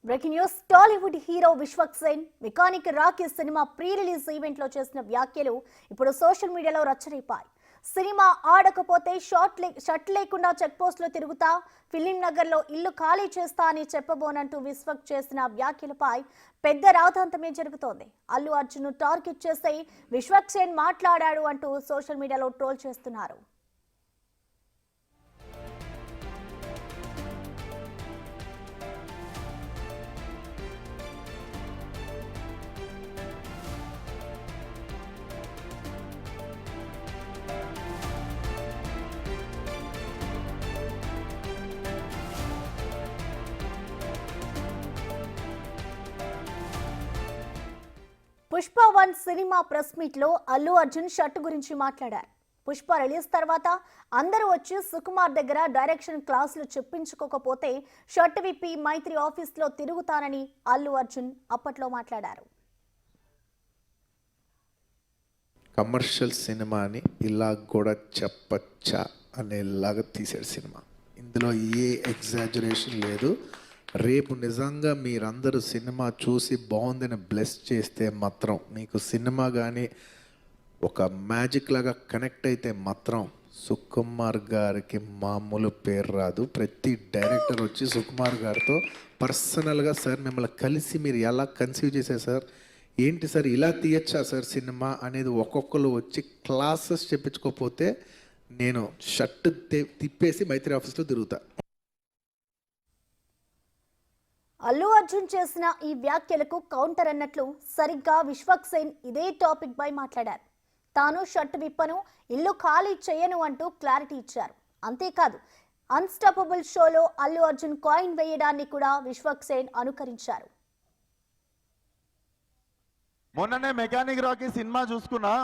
Breaking news. Tollywood hero Vishwak Sen mechanic Rocky cinema pre release event లో చేసిన వ్యాఖ్యలు ఇప్పుడు సోషల్ మీడియాలో రచ్చరేపాయి. సినిమా ఆడకపోతే షర్ట్ లేకుండా చెక్ పోస్ట్ లో తిరుగుతా, ఫిలిం నగర్ లో ఇల్లు ఖాళీ చేస్తా అని చెప్పబోనంటూ విశ్వక్ చేసిన వ్యాఖ్యలపై పెద్ద రాద్ధాంతమే జరుగుతోంది. అల్లు అర్జున్ ను టార్గెట్ చేసి విశ్వక్ సేన్ మాట్లాడాడు అంటూ సోషల్ మీడియాలో ట్రోల్ చేస్తున్నారు. పుష్ప 1 సినిమా ప్రెస్ మీట్ లో అల్లు అర్జున్ షర్ట్ గురించి మాట్లాడారు. పుష్ప రిలీజ్ తర్వాత అందరూ వచ్చి సుకుమార్ దగ్గర డైరెక్షన్ క్లాసులు చెప్పించుకోకపోతే షర్ట్ విప్పి మైత్రి ఆఫీస్ లో తిరుగుతానని అల్లు అర్జున్ అప్పట్లో మాట్లాడారు. కమర్షియల్ సినిమాని ఇలా కూడా చెప్పచ్చా అనేలాగా తీసాడు సినిమా. ఇందులో ఏ ఎగ్జాజరేషన్ లేదు. రేపు నిజంగా మీరందరూ సినిమా చూసి బాగుందని బ్లెస్ చేస్తే మాత్రం, మీకు సినిమా కానీ ఒక మ్యాజిక్ లాగా కనెక్ట్ అయితే మాత్రం సుకుమార్ గారికి మామూలు పేరు రాదు. ప్రతి డైరెక్టర్ వచ్చి సుకుమార్ గారితో పర్సనల్గా, సార్ మిమ్మల్ని కలిసి మీరు ఎలా కన్సీవ్ చేశారు సార్, ఏంటి సార్ ఇలా తీయచ్చా సార్ సినిమా అనేది ఒక్కొక్కరు వచ్చి క్లాసెస్ చెప్పించుకోకపోతే నేను షర్ట్ తిప్పేసి మైత్రి ఆఫీస్లో తిరుగుతా. అల్లు అర్జున్ చేసిన ఈ వ్యాఖ్యలకు కౌంటర్ అన్నట్లు సరిగ్గా విశ్వక్ సేన్ ఇదే టాపిక్ పై మాట్లాడారు. తాను షర్ట్ విప్పను, ఇల్లు ఖాళీ చేయను అంటూ క్లారిటీ ఇచ్చారు. అంతేకాదు, అన్స్టాపబుల్ షోలో అల్లు అర్జున్ కాయిన్ వేయడాన్ని కూడా విశ్వక్ సేన్ అనుకరించారు. మొన్ననే మెకానిక్ రాకీ సినిమా చూసుకున్నా.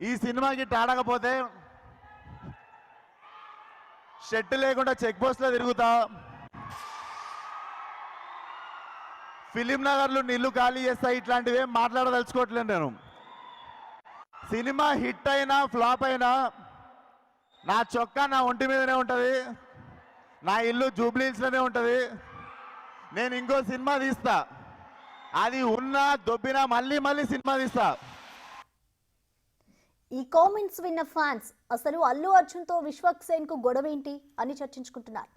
ఈ సినిమాకి టాడకపోతే షర్ట్ లేకుండా చెక్ పోస్ట్ లో తిరుగుతా, ఫిలిం నగర్లు నిల్లు ఖాళీ చేస్తా, ఇట్లాంటివి ఏం మాట్లాడదలుచుకోవట్లేదు నేను. సినిమా హిట్ అయినా ఫ్లాప్ అయినా నా చొక్కా నా ఒంటి మీదనే ఉంటుంది, నా ఇల్లు జూబ్లీహిల్స్లోనే ఉంటుంది. నేను ఇంకో సినిమా తీస్తా, అది ఉన్నా దొబ్బినా మళ్ళీ మళ్ళీ సినిమా తీస్తా. ఈ కామెంట్స్ విన్న ఫ్యాన్స్ అసలు అల్లు అర్జున్ తో విశ్వక్ సేన్ కు గొడవేంటి అని చర్చించుకుంటున్నారు.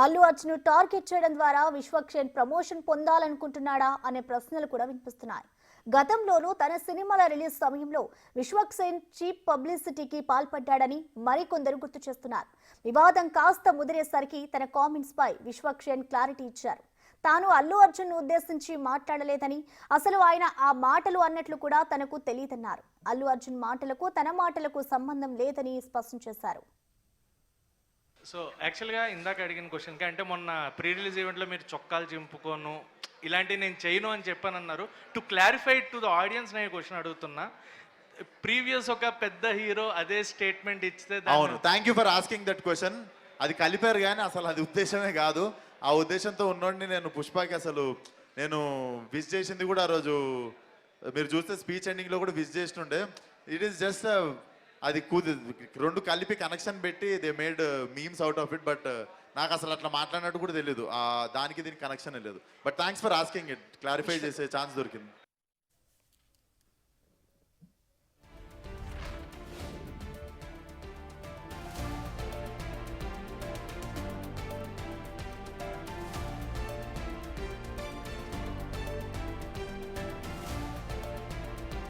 అల్లు అర్జున్ టార్గెట్ చేయడం ద్వారా విశ్వక్ సేన్ ప్రమోషన్ పొందాలనుకుంటున్నాడా అనే ప్రశ్నలు కూడా వినిపిస్తున్నాయి. గతంలోనూ తన సినిమాల రిలీజ్ సమయంలో విశ్వక్ సేన్ చీప్ పబ్లిసిటీకి పాల్పడ్డాడని మరికొందరు గుర్తు చేస్తున్నారు. వివాదం కాస్త ముదిరేసరికి తన కామెంట్స్ పై విశ్వక్ సేన్ క్లారిటీ ఇచ్చారు. తాను అల్లు అర్జున్ ఉద్దేశించి మాట్లాడలేదని, అసలు ఆయన ఆ మాటలు అన్నట్లు కూడా తనకు తెలియదన్నారు. అల్లు అర్జున్ మాటలకు తన మాటలకు సంబంధం లేదని స్పష్టం చేశారు. సో యాక్చువల్గా ఇందాక అడిగిన క్వశ్చన్కి, అంటే మొన్న ప్రీ రిలీజ్ ఈవెంట్లో మీరు చొక్కాలు చింపుకోను ఇలాంటివి నేను చేయను అని చెప్పానన్నారు. To clarify to the audience నేను క్వశ్చన్ అడుగుతున్నా. ప్రీవియస్ ఒక పెద్ద హీరో అదే స్టేట్మెంట్ ఇస్తే, అవును, thank you for asking that question. అది కలిపారు కానీ అసలు అది ఉద్దేశమే కాదు. ఆ ఉద్దేశంతో ఉన్నోడిని నేను పుష్పకి అసలు నేను విజ్ చేసింది కూడా ఆ రోజు మీరు చూస్తే స్పీచ్ ఎండింగ్లో కూడా విజ్ చేస్తుండే. ఇట్ ఈస్ జస్ట్ అది రెండు కలిపి కనెక్షన్ పెట్టి they made memes out of it. But నాకు అసలు అట్లా మాట్లాడినట్టు కూడా తెలియదు. దానికి దీనికి కనెక్షన్ లేదు. But thanks for asking it, clarify చేసే ఛాన్స్ దొరికింది.